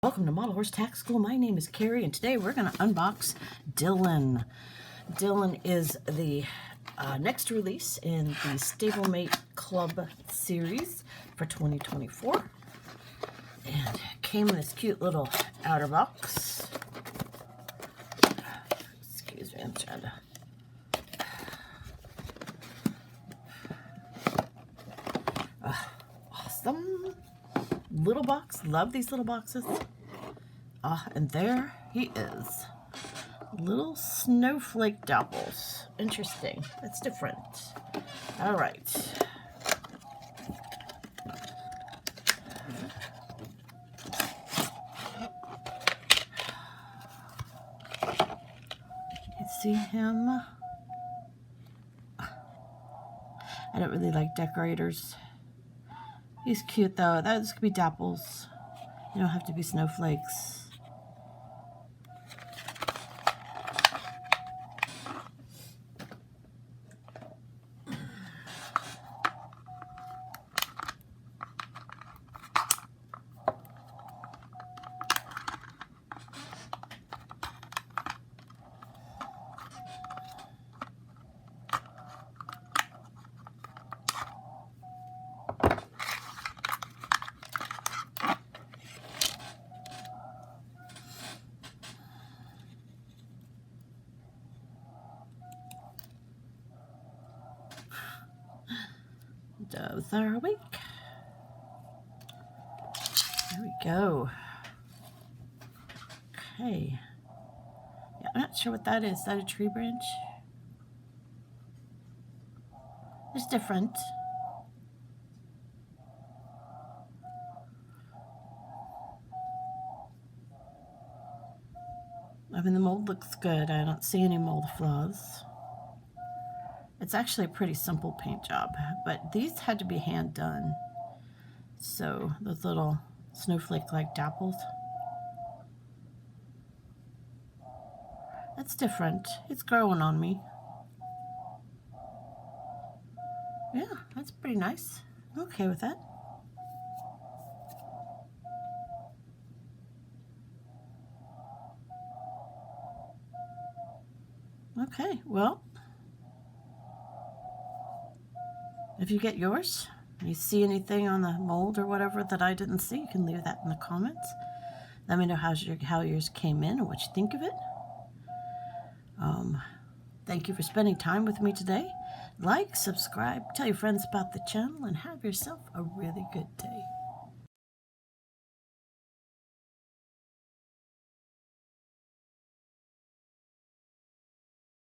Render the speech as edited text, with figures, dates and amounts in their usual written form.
Welcome to Model Horse Tack School. My name is Carrie, and today we're going to unbox Dylan. Dylan is the next release in the Stablemate Club series for 2024. And it came in this cute little outer box. Excuse me, I'm trying to... Awesome little box. Love these little boxes. And there he is. Little snowflake dapples. Interesting. That's different. All right. You see him? I don't really like decorators. He's cute though. Those could be dapples. You don't have to be snowflakes. Doves are awake. There we go. Okay. Yeah, I'm not sure what that is. Is that a tree branch? It's different. I mean, the mold looks good. I don't see any mold flaws. It's actually a pretty simple paint job, but these had to be hand done. So those little snowflake-like dapples. That's different. It's growing on me. Yeah, that's pretty nice. I'm okay with that. Okay, well, if you get yours, and you see anything on the mold or whatever that I didn't see, you can leave that in the comments. Let me know how yours came in and what you think of it. Thank you for spending time with me today. Like, subscribe, tell your friends about the channel, and have yourself a really good day.